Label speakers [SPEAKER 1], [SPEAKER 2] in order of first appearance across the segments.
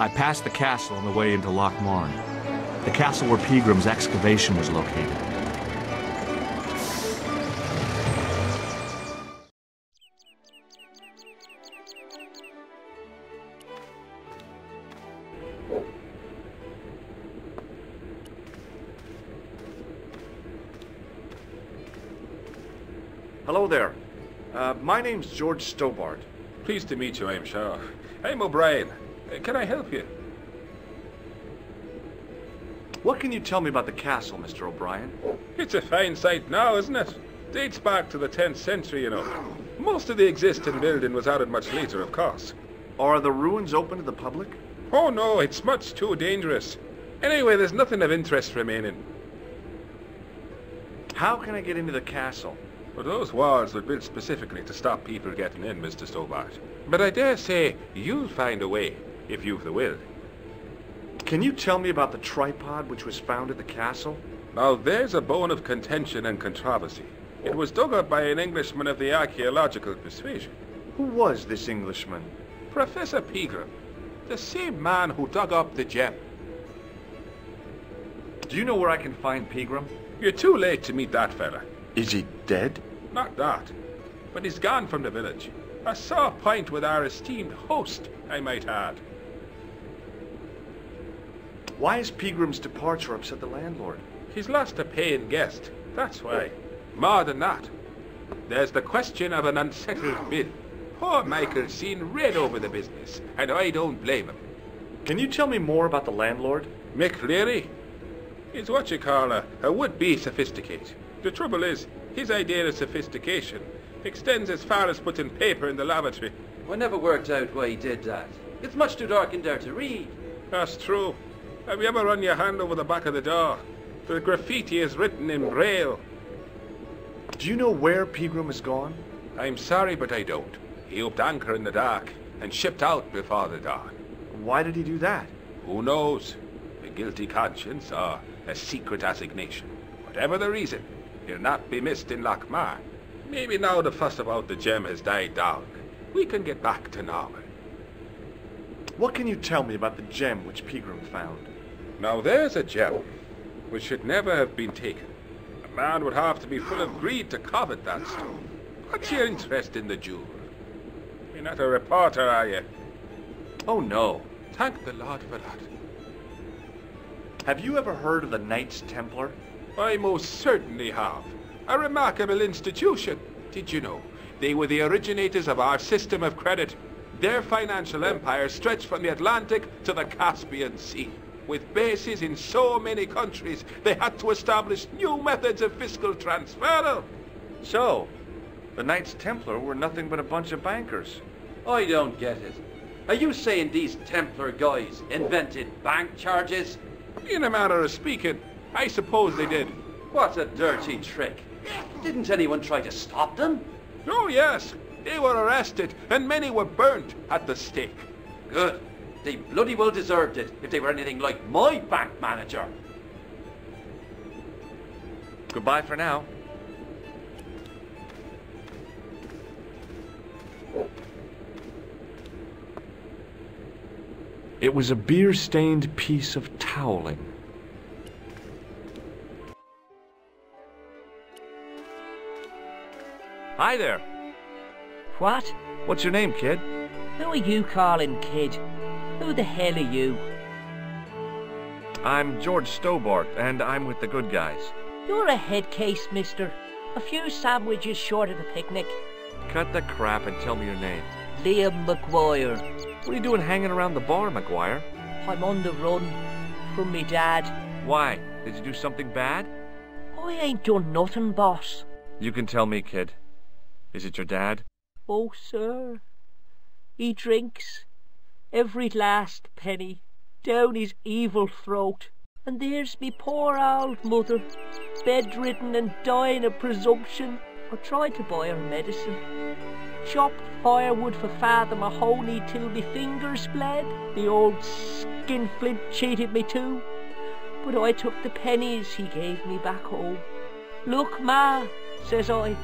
[SPEAKER 1] I passed the castle on the way into Lochmarne. The castle where Peagram's excavation was located.
[SPEAKER 2] Hello there. My name's George Stobart.
[SPEAKER 3] Pleased to meet you, I'm sure. I'm O'Brien. Can I help you?
[SPEAKER 2] What can you tell me about the castle, Mr. O'Brien?
[SPEAKER 3] It's a fine site now, isn't it? Dates back to the 10th century, you know. Most of the existing building was added much later, of course.
[SPEAKER 2] Are the ruins open to the public?
[SPEAKER 3] Oh no, it's much too dangerous. Anyway, there's nothing of interest remaining.
[SPEAKER 2] How can I get into the castle?
[SPEAKER 3] Well, those walls were built specifically to stop people getting in, Mr. Stobart. But I dare say you'll find a way, if you've the will.
[SPEAKER 2] Can you tell me about the tripod which was found at the castle?
[SPEAKER 3] Now, there's a bone of contention and controversy. It was dug up by an Englishman of the archaeological persuasion.
[SPEAKER 2] Who was this Englishman?
[SPEAKER 3] Professor Pegram, the same man who dug up the gem.
[SPEAKER 2] Do you know where I can find Pegram?
[SPEAKER 3] You're too late to meet that fella.
[SPEAKER 2] Is he dead?
[SPEAKER 3] Not that, but he's gone from the village. A sore point with our esteemed host, I might add.
[SPEAKER 2] Why is Pegram's departure upset the landlord?
[SPEAKER 3] He's lost a paying guest, that's why. More than that, there's the question of an unsettled bill. Poor Michael's seen red over the business, and I don't blame him.
[SPEAKER 2] Can you ttell me more about the landlord?
[SPEAKER 3] Mick Leary? He's what you call a would-be sophisticate. The trouble is, his idea of sophistication extends as far as putting paper in the lavatory.
[SPEAKER 4] I never worked out why he did that. It's much too dark in there to read.
[SPEAKER 3] That's true. Have you ever run your hand over the back of the door? The graffiti is written in Braille.
[SPEAKER 2] Do you know where Pegram has gone?
[SPEAKER 3] I'm sorry, but I don't. He upped anchor in the dark and shipped out before the dawn.
[SPEAKER 2] Why did he do that?
[SPEAKER 3] Who knows? A guilty conscience or a secret assignation. Whatever the reason, he'll not be missed in Lochmarne. Maybe now the fuss about the gem has died down, we can get back to normal.
[SPEAKER 2] What can you tell me about the gem which Pegram found?
[SPEAKER 3] Now there's a gem which should never have been taken. A man would have to be full of greed to covet that stone. What's your interest in the jewel? You're not a reporter, are you?
[SPEAKER 2] Oh no.
[SPEAKER 3] Thank the Lord for that.
[SPEAKER 2] Have you ever heard of the Knights Templar?
[SPEAKER 3] I most certainly have. A remarkable institution. Did you know? They were the originators of our system of credit. Their financial empire stretched from the Atlantic to the Caspian Sea. With bases in so many countries, they had to establish new methods of fiscal transfer.
[SPEAKER 2] So, the Knights Templar were nothing but a bunch of bankers.
[SPEAKER 4] I don't get it. Are you saying these Templar guys invented bank charges?
[SPEAKER 3] In a manner of speaking, I suppose they did.
[SPEAKER 4] What a dirty trick. Didn't anyone try to stop them?
[SPEAKER 3] Oh yes, they were arrested and many were burnt at the stake.
[SPEAKER 4] Good. They bloody well deserved it if they were anything like my bank manager.
[SPEAKER 2] Goodbye for now.
[SPEAKER 1] It was a beer-stained piece of toweling. Hi there.
[SPEAKER 5] What?
[SPEAKER 1] What's your name, kid?
[SPEAKER 5] Who are you calling kid? Who the hell are you?
[SPEAKER 1] I'm George Stobart, and I'm with the good guys.
[SPEAKER 5] You're a head case, mister. A few sandwiches short of a picnic.
[SPEAKER 1] Cut the crap and tell me your name.
[SPEAKER 5] Liam McGuire.
[SPEAKER 1] What are you doing hanging around the bar, McGuire?
[SPEAKER 5] I'm on the run from me dad.
[SPEAKER 1] Why? Did you do something bad?
[SPEAKER 5] I ain't done nothing, boss.
[SPEAKER 1] You can tell me, kid. Is it your dad?
[SPEAKER 5] Oh, sir. He drinks every last penny down his evil throat. And there's me poor old mother, bedridden and dying of presumption. I tried to buy her medicine. Chopped firewood for Father Mahoney till me fingers bled. The old skinflint cheated me too. But I took the pennies he gave me back home. Look, Ma, says I,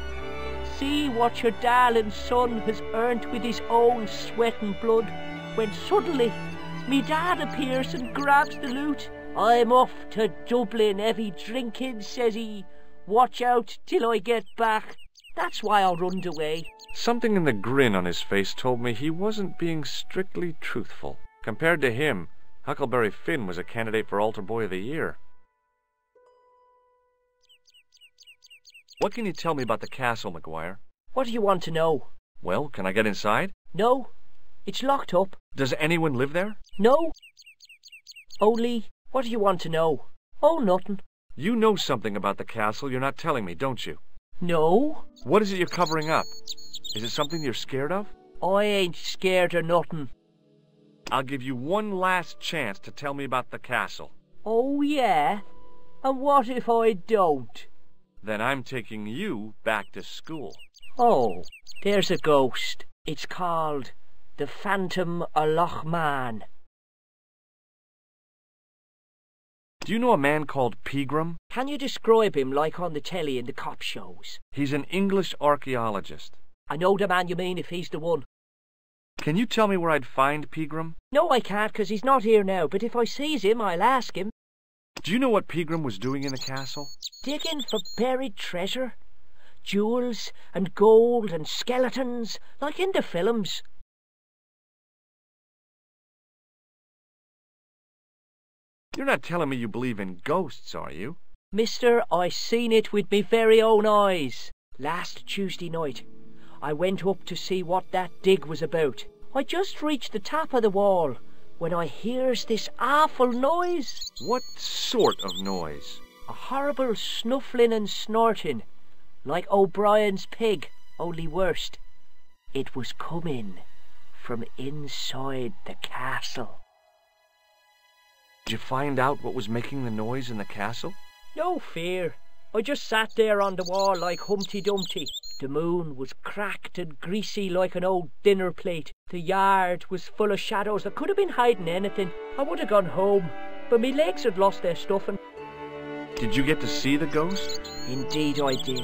[SPEAKER 5] see what your darling son has earned with his own sweat and blood. When suddenly Me dad appears and grabs the loot. I'm off to Dublin, heavy drinking, says he. Watch out till I get back. That's why I runned away.
[SPEAKER 2] Something in the grin on his face told me he wasn't being strictly truthful. Compared to him, Huckleberry Finn was a candidate for Altar Boy of the Year. What can you tell me about the castle, McGuire?
[SPEAKER 5] What do you want to know?
[SPEAKER 2] Well, can I get inside?
[SPEAKER 5] No, it's locked up.
[SPEAKER 2] Does anyone live there?
[SPEAKER 5] No. Only, what do you want to know? Oh, nothing.
[SPEAKER 2] You know something about the castle you're not telling me, don't you?
[SPEAKER 5] No.
[SPEAKER 2] What is it you're covering up? Is it something you're scared of?
[SPEAKER 5] I ain't scared of nothing.
[SPEAKER 2] I'll give you one last chance to tell me about the castle.
[SPEAKER 5] Oh, yeah? And what if I don't?
[SPEAKER 2] Then I'm taking you back to school.
[SPEAKER 5] Oh, there's a ghost. It's called the Phantom of Lochmarne.
[SPEAKER 2] Do you know a man called Pegram?
[SPEAKER 5] Can you describe him like on the telly in the cop shows?
[SPEAKER 2] He's an English archaeologist.
[SPEAKER 5] I know the man you mean if he's the one.
[SPEAKER 2] Can you tell me where I'd find Pegram?
[SPEAKER 5] No, I can't, 'cause he's not here now, but if I sees him, I'll ask him.
[SPEAKER 2] Do you know what Pegram was doing in the castle?
[SPEAKER 5] Digging for buried treasure. Jewels and gold and skeletons, like in the films.
[SPEAKER 2] You're not telling me you believe in ghosts, are you?
[SPEAKER 5] Mister, I seen it with me very own eyes. Last Tuesday night, I went up to see what that dig was about. I just reached the top of the wall when I hears this awful noise.
[SPEAKER 2] What sort of noise?
[SPEAKER 5] A horrible snuffling and snorting, like O'Brien's pig, only worst. It was coming from inside the castle.
[SPEAKER 2] Did you find out what was making the noise in the castle?
[SPEAKER 5] No fear. I just sat there on the wall like Humpty Dumpty. The moon was cracked and greasy like an old dinner plate. The yard was full of shadows that could have been hiding anything. I would have gone home, but me legs had lost their stuffing.
[SPEAKER 2] Did you get to see the ghost?
[SPEAKER 5] Indeed I did.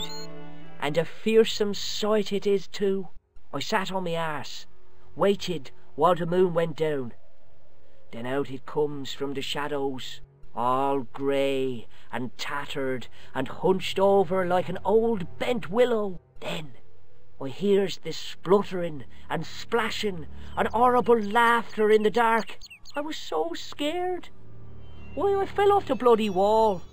[SPEAKER 5] And a fearsome sight it is too. I sat on my arse, waited while the moon went down. Then out it comes from the shadows, all grey and tattered and hunched over like an old bent willow. Then I hears this spluttering and splashing and horrible laughter in the dark. I was so scared. Why, I fell off the bloody wall.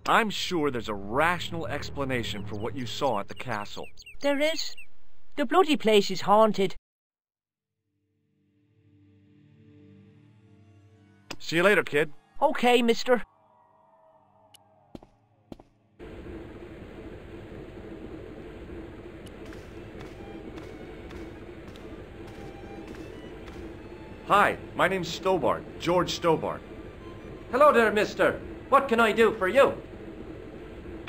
[SPEAKER 2] I'm sure there's a rational explanation for what you saw at the castle.
[SPEAKER 5] There is. The bloody place is haunted.
[SPEAKER 2] See you later, kid.
[SPEAKER 5] Okay, mister.
[SPEAKER 2] Hi, my name's Stobart, George Stobart.
[SPEAKER 4] Hello there, mister. What can I do for you?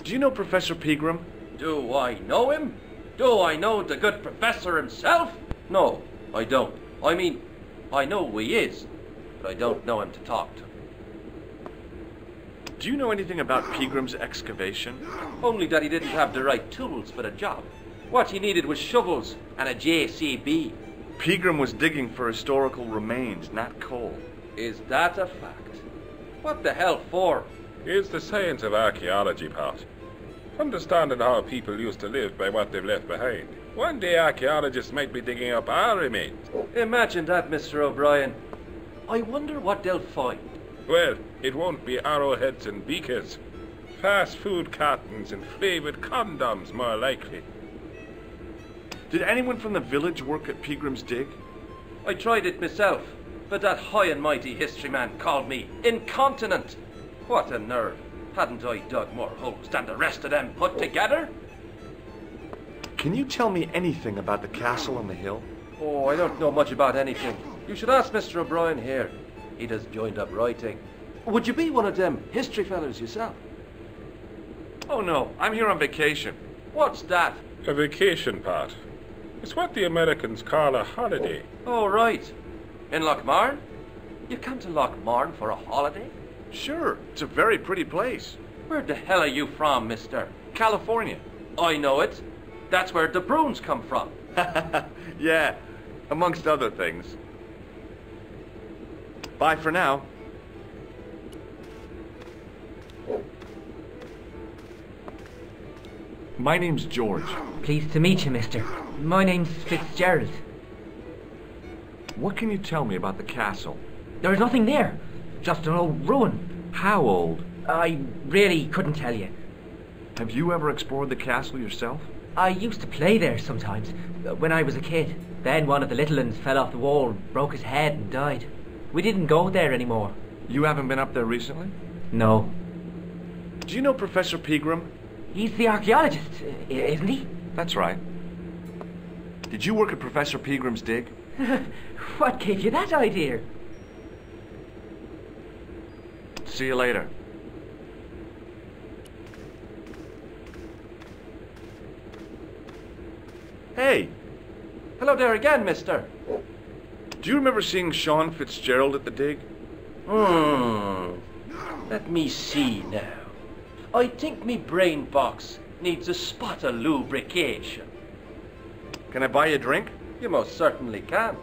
[SPEAKER 2] Do you know Professor Pegram?
[SPEAKER 4] Do I know him? Do I know the good professor himself? No, I don't. I mean, I know who he is, but I don't know him to talk to.
[SPEAKER 2] Do you know anything about Pegram's excavation?
[SPEAKER 4] Only that he didn't have the right tools for the job. What he needed was shovels and a JCB.
[SPEAKER 2] Pegram was digging for historical remains, not coal.
[SPEAKER 4] Is that a fact? What the hell for?
[SPEAKER 3] It's the science of archaeology, Pat. Understanding how people used to live by what they've left behind. One day archaeologists might be digging up our remains.
[SPEAKER 4] Imagine that, Mr. O'Brien. I wonder what they'll find.
[SPEAKER 3] Well, it won't be arrowheads and beakers. Fast food cartons and flavoured condoms, more likely.
[SPEAKER 2] Did anyone from the village work at Pegram's dig?
[SPEAKER 4] I tried it myself, but that high and mighty history man called me incontinent. What a nerve. Hadn't I dug more holes than the rest of them put together?
[SPEAKER 2] Can you tell me anything about the castle on the hill?
[SPEAKER 4] Oh, I don't know much about anything. You should ask Mr. O'Brien here. He does joined up writing. Would you be one of them history fellas yourself?
[SPEAKER 2] Oh no, I'm here on vacation.
[SPEAKER 4] What's that?
[SPEAKER 3] A vacation, Pat. It's what the Americans call a holiday.
[SPEAKER 4] Oh, right. In Lochmarne? You come to Lochmarne for a holiday?
[SPEAKER 2] Sure, it's a very pretty place.
[SPEAKER 4] Where the hell are you from, mister?
[SPEAKER 2] California.
[SPEAKER 4] I know it. That's where the prunes come from.
[SPEAKER 2] Yeah, amongst other things. Bye for now. My name's George.
[SPEAKER 6] Pleased to meet you, mister. My name's Fitzgerald.
[SPEAKER 2] What can you tell me about the castle?
[SPEAKER 6] There's nothing there. Just an old ruin.
[SPEAKER 2] How old?
[SPEAKER 6] I really couldn't tell you.
[SPEAKER 2] Have you ever explored the castle yourself?
[SPEAKER 6] I used to play there sometimes, when I was a kid. Then one of the little uns fell off the wall, broke his head and died. We didn't go there anymore.
[SPEAKER 2] You haven't been up there recently?
[SPEAKER 6] No.
[SPEAKER 2] Do you know Professor Pegram?
[SPEAKER 6] He's the archaeologist, isn't he?
[SPEAKER 2] That's right. Did you work at Professor Pegram's dig?
[SPEAKER 6] What gave you that idea?
[SPEAKER 2] See you later. Hey!
[SPEAKER 4] Hello there again, mister.
[SPEAKER 2] Do you remember seeing Sean Fitzgerald at the dig?
[SPEAKER 4] Let me see now. I think me brain box needs a spot of lubrication.
[SPEAKER 2] Can I buy you a drink?
[SPEAKER 4] You most certainly can.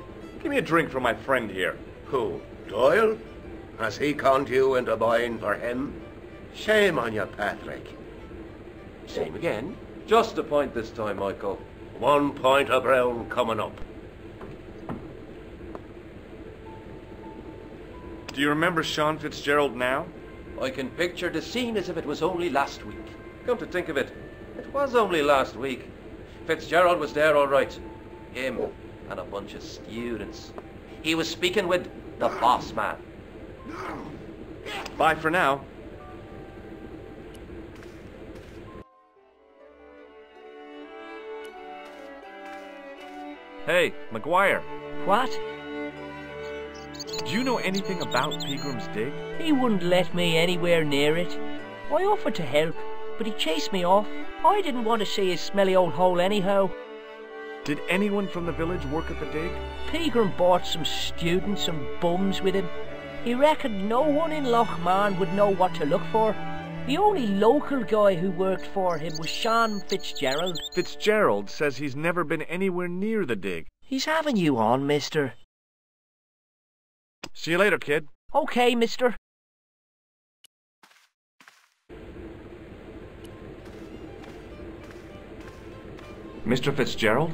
[SPEAKER 2] Give me a drink for my friend here.
[SPEAKER 7] Who, Doyle? Has he conned you into buying for him? Shame on you, Patrick. Same again.
[SPEAKER 4] Just a point this time, Michael.
[SPEAKER 7] 1 point of brown coming up.
[SPEAKER 2] Do you remember Sean Fitzgerald now?
[SPEAKER 4] I can picture the scene as if it was only last week. Come to think of it, it was only last week. Fitzgerald was there all right. Him and a bunch of students. He was speaking with the boss man.
[SPEAKER 2] Bye for now. Hey, McGuire.
[SPEAKER 5] What?
[SPEAKER 2] Do you know anything about Pegram's dig?
[SPEAKER 5] He wouldn't let me anywhere near it. I offered to help, but he chased me off. I didn't want to see his smelly old hole anyhow.
[SPEAKER 2] Did anyone from the village work at the dig?
[SPEAKER 5] Pegram bought some students and bums with him. He reckoned no one in Lochmarne would know what to look for. The only local guy who worked for him was Sean Fitzgerald.
[SPEAKER 2] Fitzgerald says he's never been anywhere near the dig.
[SPEAKER 5] He's having you on, mister.
[SPEAKER 2] See you later, kid.
[SPEAKER 5] Okay, mister.
[SPEAKER 2] Mr. Fitzgerald?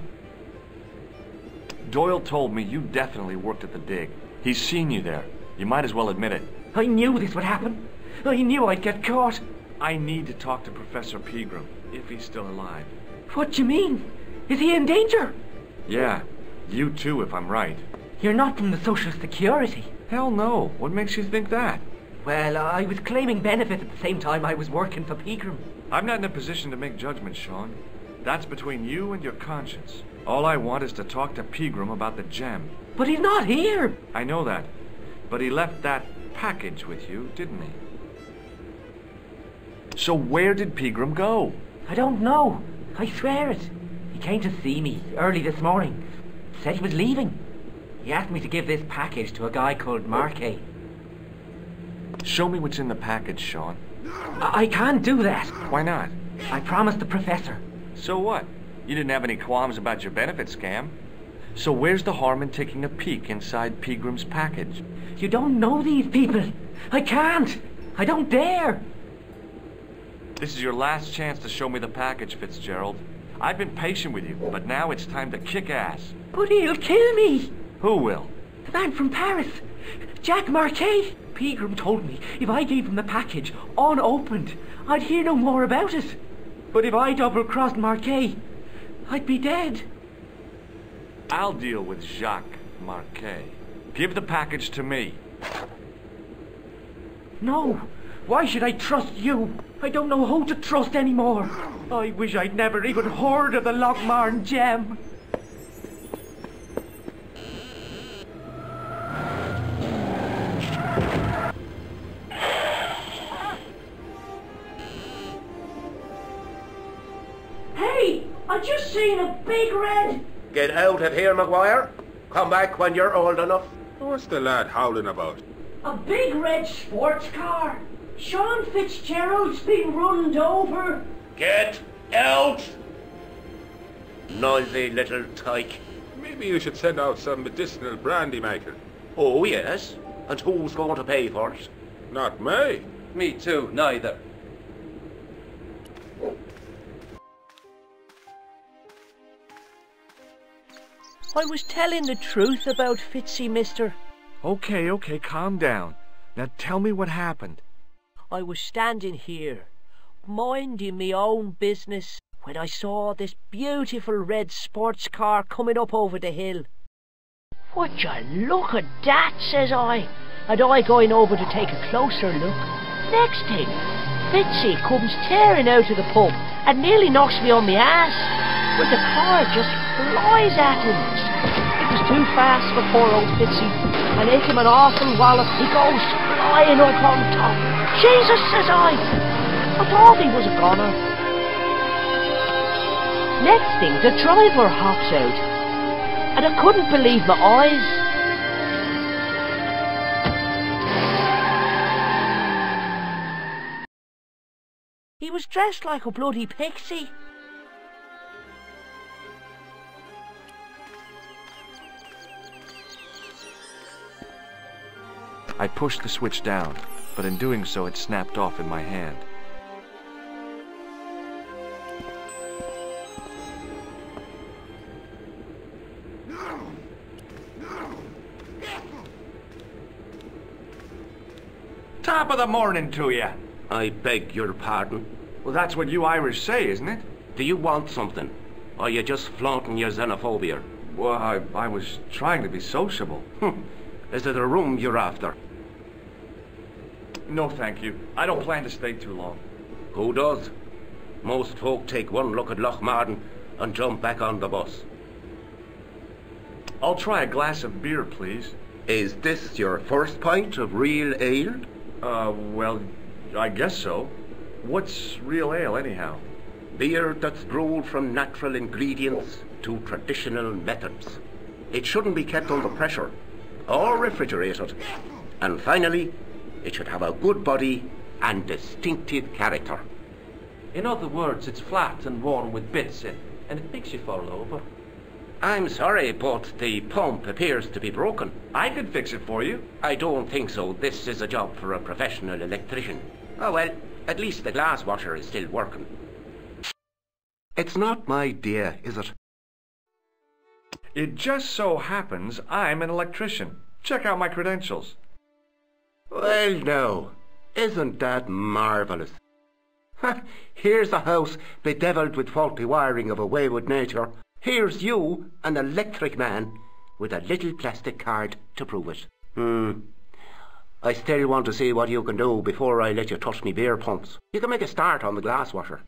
[SPEAKER 2] Doyle told me you definitely worked at the dig. He's seen you there. You might as well admit it.
[SPEAKER 6] I knew this would happen. I knew I'd get caught.
[SPEAKER 2] I need to talk to Professor Pegram, if he's still alive.
[SPEAKER 6] What do you mean? Is he in danger?
[SPEAKER 2] Yeah, you too, if I'm right.
[SPEAKER 6] You're not from the Social Security.
[SPEAKER 2] Hell no. What makes you think that?
[SPEAKER 6] Well, I was claiming benefits at the same time I was working for Pegram.
[SPEAKER 2] I'm not in a position to make judgments, Sean. That's between you and your conscience. All I want is to talk to Pegram about the gem.
[SPEAKER 6] But he's not here.
[SPEAKER 2] I know that. But he left that package with you, didn't he? So where did Pegram go?
[SPEAKER 6] I don't know. I swear it. He came to see me early this morning. Said he was leaving. He asked me to give this package to a guy called Marquet.
[SPEAKER 2] Show me what's in the package, Sean.
[SPEAKER 6] I can't do that.
[SPEAKER 2] Why not?
[SPEAKER 6] I promised the professor.
[SPEAKER 2] So what? You didn't have any qualms about your benefit scam. So where's the harm in taking a peek inside Pegram's package?
[SPEAKER 6] You don't know these people. I can't. I don't dare.
[SPEAKER 2] This is your last chance to show me the package, Fitzgerald. I've been patient with you, but now it's time to kick ass.
[SPEAKER 6] But he'll kill me.
[SPEAKER 2] Who will?
[SPEAKER 6] The man from Paris. Jack Marquet. Pegram told me if I gave him the package unopened, I'd hear no more about it. But if I double-crossed Marquet, I'd be dead.
[SPEAKER 2] I'll deal with Jacques Marquet. Give the package to me.
[SPEAKER 6] No. Why should I trust you? I don't know who to trust anymore. I wish I'd never even heard of the Lochmarne gem. Hey! I just seen a big red...
[SPEAKER 7] Get out of here, McGuire. Come back when you're old enough.
[SPEAKER 3] What's the lad howling about?
[SPEAKER 5] A big red sports car. Sean Fitzgerald's been runned over.
[SPEAKER 7] Get out! Noisy little tyke.
[SPEAKER 3] Maybe you should send out some medicinal brandy, Michael.
[SPEAKER 7] Oh, yes. And who's going to pay for it?
[SPEAKER 3] Not me.
[SPEAKER 4] Me too, neither.
[SPEAKER 5] I was telling the truth about Fitzy, mister.
[SPEAKER 2] Okay, calm down. Now tell me what happened.
[SPEAKER 5] I was standing here, minding me own business, when I saw this beautiful red sports car coming up over the hill. "Would you look at that?" says I, and I going over to take a closer look. Next thing, Fitzy comes tearing out of the pub and nearly knocks me on my ass, but the car just flies at him. It was too fast for poor old Fitzy, and hit him an awful wallop. He goes flying up on top. "Jesus," says I thought he was a goner. Next thing, the driver hops out, and I couldn't believe my eyes. He was dressed like a bloody pixie.
[SPEAKER 2] I pushed the switch down, but in doing so it snapped off in my hand. Top of the morning to you.
[SPEAKER 7] I beg your pardon.
[SPEAKER 2] Well, that's what you Irish say, isn't it?
[SPEAKER 7] Do you want something? Or are you just flaunting your xenophobia?
[SPEAKER 2] Well, I was trying to be sociable.
[SPEAKER 7] Is it a room you're after?
[SPEAKER 2] No, thank you. I don't plan to stay too long.
[SPEAKER 7] Who does? Most folk take one look at Lochmarne and jump back on the bus.
[SPEAKER 2] I'll try a glass of beer, please.
[SPEAKER 7] Is this your first pint of real ale?
[SPEAKER 2] Well, I guess so. What's real ale, anyhow?
[SPEAKER 7] Beer that's brewed from natural ingredients to traditional methods. It shouldn't be kept under pressure or refrigerated. And finally, it should have a good body and distinctive character.
[SPEAKER 4] In other words, it's flat and worn with bits in, and it makes you fall over.
[SPEAKER 7] I'm sorry, but the pump appears to be broken.
[SPEAKER 2] I could fix it for you.
[SPEAKER 7] I don't think so. This is a job for a professional electrician. Oh well, at least the glass washer is still working. It's not my idea, is it?
[SPEAKER 2] It just so happens I'm an electrician. Check out my credentials.
[SPEAKER 7] Well, no. Isn't that marvellous? Here's a house bedevilled with faulty wiring of a wayward nature. Here's you, an electric man, with a little plastic card to prove it. I still want to see what you can do before I let you touch me beer pumps. You can make a start on the glass washer.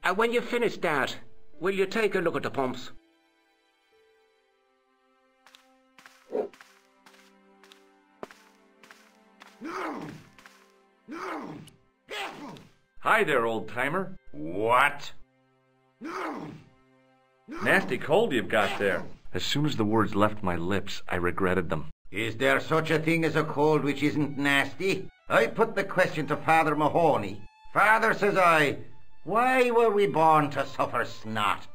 [SPEAKER 7] And when you've finished that, will you take a look at the pumps?
[SPEAKER 3] No!
[SPEAKER 2] Hi there, old-timer.
[SPEAKER 7] What?
[SPEAKER 3] No!
[SPEAKER 2] Nasty cold you've got there. As soon as the words left my lips, I regretted them.
[SPEAKER 8] Is there such a thing as a cold which isn't nasty? I put the question to Father Mahoney. "Father," says I, "why were we born to suffer snot?"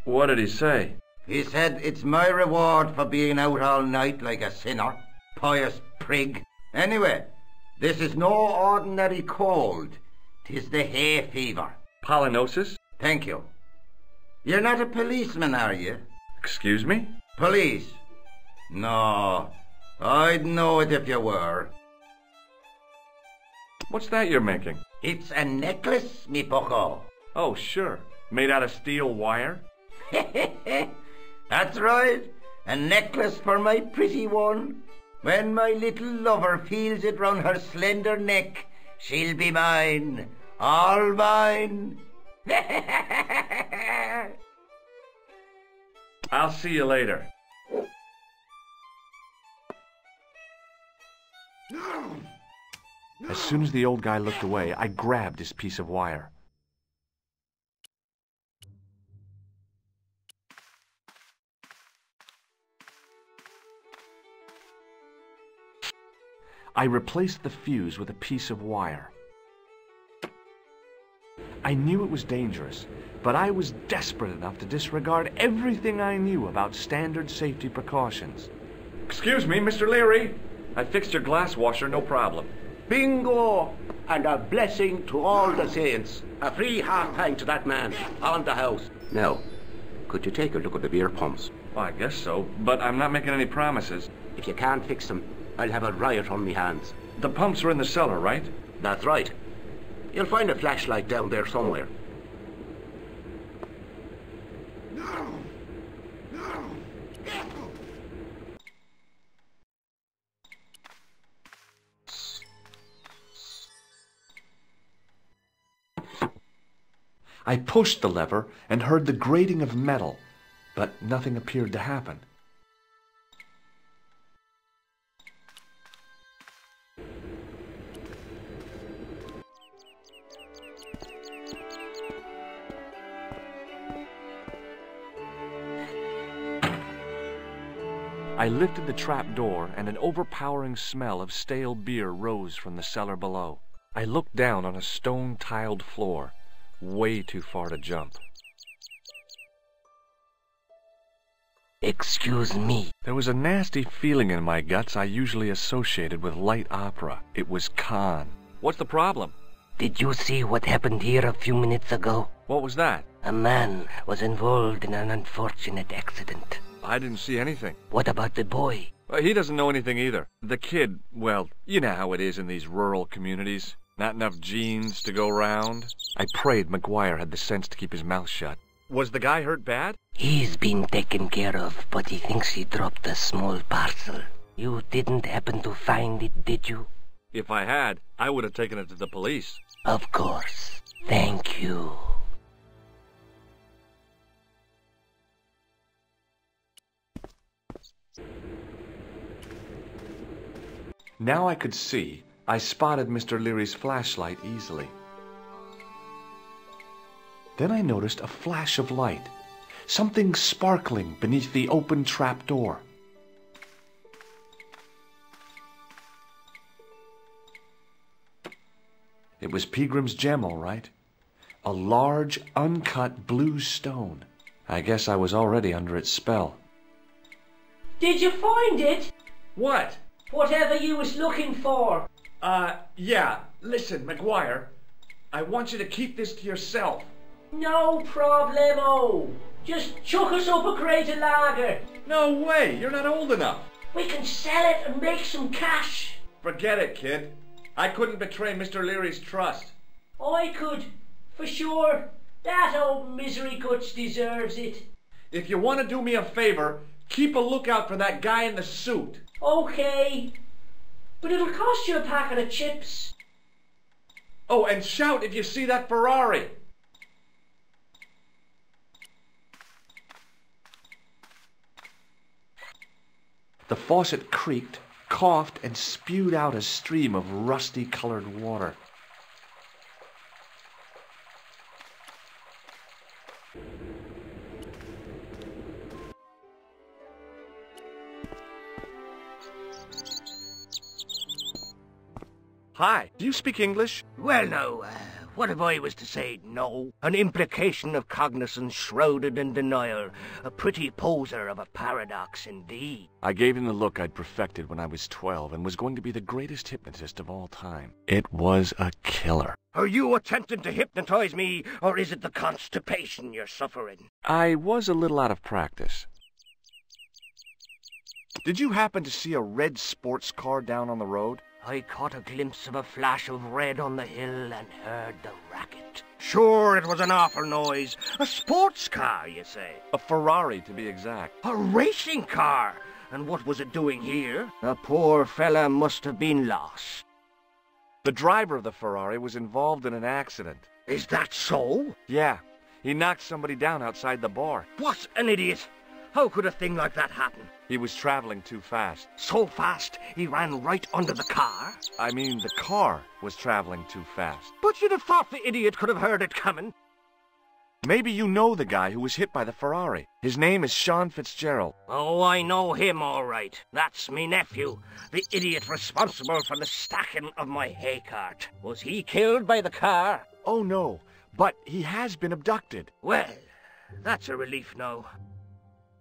[SPEAKER 2] What did he say?
[SPEAKER 8] He said, "It's my reward for being out all night like a sinner. Pious prig." Anyway, this is no ordinary cold. 'Tis the hay fever.
[SPEAKER 2] Pollinosis?
[SPEAKER 8] Thank you. You're not a policeman, are you?
[SPEAKER 2] Excuse me?
[SPEAKER 8] Police? No, I'd know it if you were.
[SPEAKER 2] What's that you're making?
[SPEAKER 8] It's a necklace, me bucko.
[SPEAKER 2] Oh, sure. Made out of steel wire?
[SPEAKER 8] That's right. A necklace for my pretty one. When my little lover feels it round her slender neck, she'll be mine. All mine.
[SPEAKER 2] I'll see you later.
[SPEAKER 3] No!
[SPEAKER 1] As soon as the old guy looked away, I grabbed his piece of wire. I replaced the fuse with a piece of wire. I knew it was dangerous,
[SPEAKER 2] but I was desperate enough to disregard everything I knew about standard safety precautions. Excuse me, Mr. Leary. I fixed your glass washer, no problem.
[SPEAKER 7] Bingo! And a blessing to all the saints. A free half-pint to that man on the house. Now, could you take a look at the beer pumps?
[SPEAKER 2] Well, I guess so, but I'm not making any promises.
[SPEAKER 7] If you can't fix them, I'll have a riot on me hands.
[SPEAKER 2] The pumps are in the cellar, right?
[SPEAKER 7] That's right. You'll find a flashlight down there somewhere.
[SPEAKER 2] I pushed the lever and heard the grating of metal, but nothing appeared to happen. I lifted the trap door, and an overpowering smell of stale beer rose from the cellar below. I looked down on a stone-tiled floor, way too far to jump.
[SPEAKER 5] Excuse me.
[SPEAKER 2] There was a nasty feeling in my guts I usually associated with light opera. It was Khan. What's the problem?
[SPEAKER 5] Did you see what happened here a few minutes ago?
[SPEAKER 2] What was that?
[SPEAKER 5] A man was involved in an unfortunate accident.
[SPEAKER 2] I didn't see anything.
[SPEAKER 5] What about the boy?
[SPEAKER 2] He doesn't know anything either. The kid, well, you know how it is in these rural communities. Not enough genes to go round. I prayed McGuire had the sense to keep his mouth shut. Was the guy hurt bad?
[SPEAKER 5] He's been taken care of, but he thinks he dropped a small parcel. You didn't happen to find it, did you?
[SPEAKER 2] If I had, I would have taken it to the police.
[SPEAKER 5] Of course. Thank you.
[SPEAKER 2] Now I could see. I spotted Mr. Leary's flashlight easily. Then I noticed a flash of light, something sparkling beneath the open trap door. It was Peagram's gem, all right. A large, uncut blue stone. I guess I was already under its spell.
[SPEAKER 6] Did you find it?
[SPEAKER 2] What?
[SPEAKER 6] Whatever you was looking for.
[SPEAKER 2] Yeah. Listen, McGuire, I want you to keep this to yourself.
[SPEAKER 6] No problemo. Just chuck us up a crate of lager.
[SPEAKER 2] No way, you're not old enough.
[SPEAKER 6] We can sell it and make some cash.
[SPEAKER 2] Forget it, kid. I couldn't betray Mr. Leary's trust.
[SPEAKER 6] I could, for sure. That old misery guts deserves it.
[SPEAKER 2] If you want to do me a favor, keep a lookout for that guy in the suit.
[SPEAKER 6] Okay. But it'll cost you a packet of chips.
[SPEAKER 2] Oh, and shout if you see that Ferrari. The faucet creaked, coughed, and spewed out a stream of rusty-colored water. Hi, do you speak English?
[SPEAKER 5] Well, no, what if I was to say no? An implication of cognizance shrouded in denial. A pretty poser of a paradox indeed.
[SPEAKER 2] I gave him the look I'd perfected when I was 12 and was going to be the greatest hypnotist of all time. It was a killer.
[SPEAKER 5] Are you attempting to hypnotize me, or is it the constipation you're suffering?
[SPEAKER 2] I was a little out of practice. Did you happen to see a red sports car down on the road?
[SPEAKER 5] I caught a glimpse of a flash of red on the hill and heard the racket. Sure, it was an awful noise. A sports car, you say?
[SPEAKER 2] A Ferrari, to be exact.
[SPEAKER 5] A racing car? And what was it doing here? The poor fella must have been lost.
[SPEAKER 2] The driver of the Ferrari was involved in an accident.
[SPEAKER 5] Is that so?
[SPEAKER 2] Yeah. He knocked somebody down outside the bar.
[SPEAKER 5] What an idiot! How could a thing like that happen?
[SPEAKER 2] He was traveling too fast.
[SPEAKER 5] So fast, he ran right under the car?
[SPEAKER 2] I mean, the car was traveling too fast.
[SPEAKER 5] But you'd have thought the idiot could have heard it coming.
[SPEAKER 2] Maybe you know the guy who was hit by the Ferrari. His name is Sean Fitzgerald.
[SPEAKER 5] Oh, I know him all right. That's me nephew, the idiot responsible for the stacking of my hay cart. Was he killed by the car?
[SPEAKER 2] Oh, no.
[SPEAKER 1] But he has been abducted.
[SPEAKER 5] Well, that's a relief now.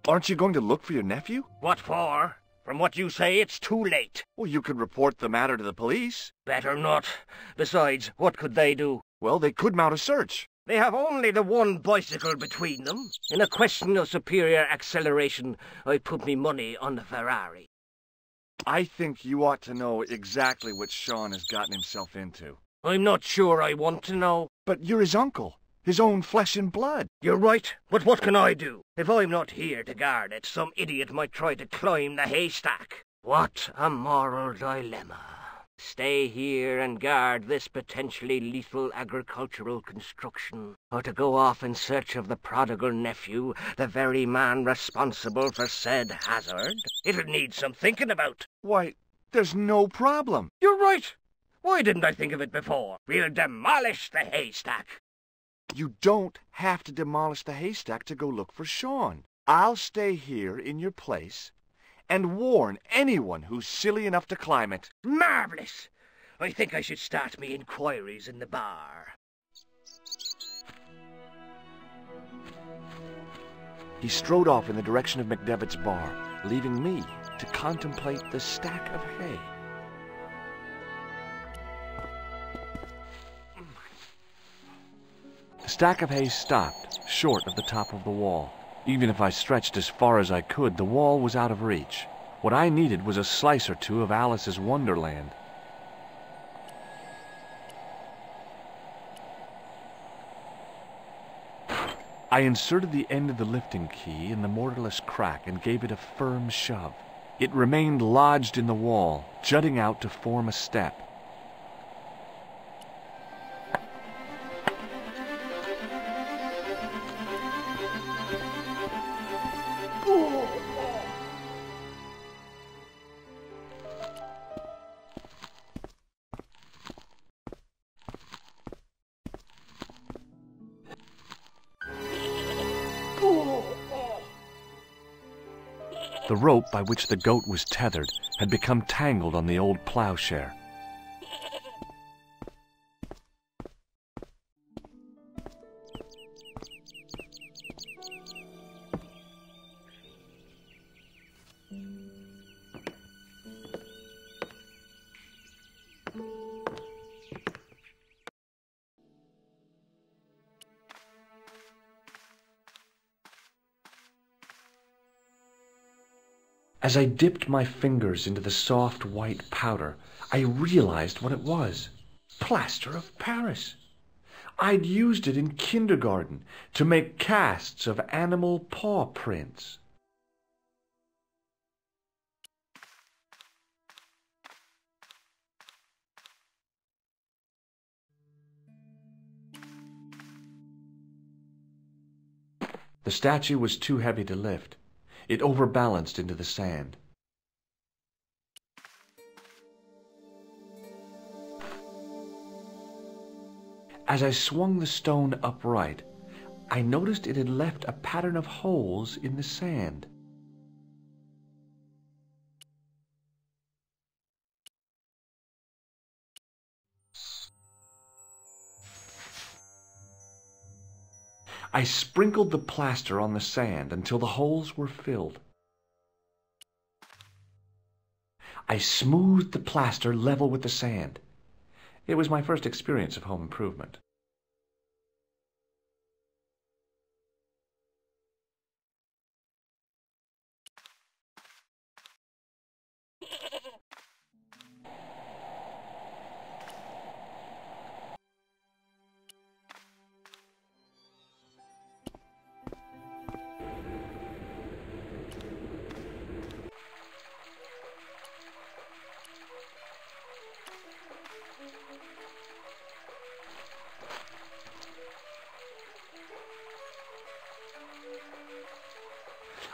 [SPEAKER 1] Aren't you going to look for your nephew?
[SPEAKER 5] What for? From what you say, it's too late.
[SPEAKER 1] Well, you could report the matter to the police.
[SPEAKER 5] Better not. Besides, what could they do?
[SPEAKER 1] Well, they could mount a search.
[SPEAKER 5] They have only the one bicycle between them. In a question of superior acceleration, I put me money on the Ferrari.
[SPEAKER 1] I think you ought to know exactly what Sean has gotten himself into.
[SPEAKER 5] I'm not sure I want to know.
[SPEAKER 1] But you're his uncle, his own flesh and blood.
[SPEAKER 5] You're right, but what can I do? If I'm not here to guard it, some idiot might try to climb the haystack. What a moral dilemma. Stay here and guard this potentially lethal agricultural construction, or to go off in search of the prodigal nephew, the very man responsible for said hazard? It'll need some thinking about.
[SPEAKER 1] Why, there's no problem.
[SPEAKER 5] You're right. Why didn't I think of it before? We'll demolish the haystack.
[SPEAKER 1] You don't have to demolish the haystack to go look for Sean. I'll stay here in your place and warn anyone who's silly enough to climb it.
[SPEAKER 5] Marvellous! I think I should start me inquiries in the bar.
[SPEAKER 1] He strode off in the direction of McDevitt's bar, leaving me to contemplate the stack of hay. The stack of hay stopped, short of the top of the wall. Even if I stretched as far as I could, the wall was out of reach. What I needed was a slice or two of Alice's Wonderland. I inserted the end of the lifting key in the mortarless crack and gave it a firm shove. It remained lodged in the wall, jutting out to form a step. The rope by which the goat was tethered had become tangled on the old plowshare. As I dipped my fingers into the soft white powder, I realized what it was. Plaster of Paris. I'd used it in kindergarten to make casts of animal paw prints. The statue was too heavy to lift. It overbalanced into the sand. As I swung the stone upright, I noticed it had left a pattern of holes in the sand. I sprinkled the plaster on the sand until the holes were filled. I smoothed the plaster level with the sand. It was my first experience of home improvement.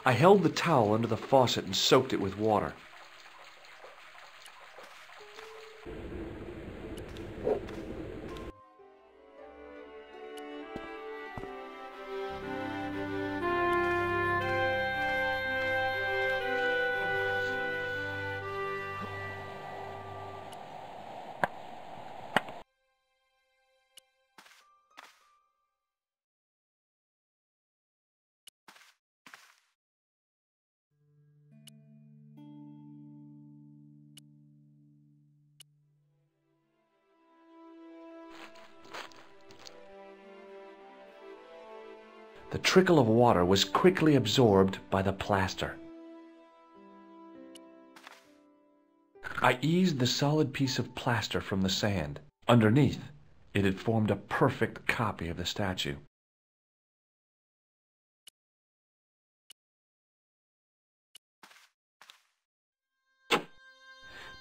[SPEAKER 1] I held the towel under the faucet and soaked it with water. trickle of water was quickly absorbed by the plaster. I eased the solid piece of plaster from the sand. Underneath, it had formed a perfect copy of the statue.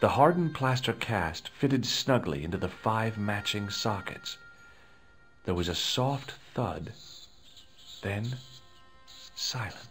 [SPEAKER 1] The hardened plaster cast fitted snugly into the 5 matching sockets. There was a soft thud, then silence.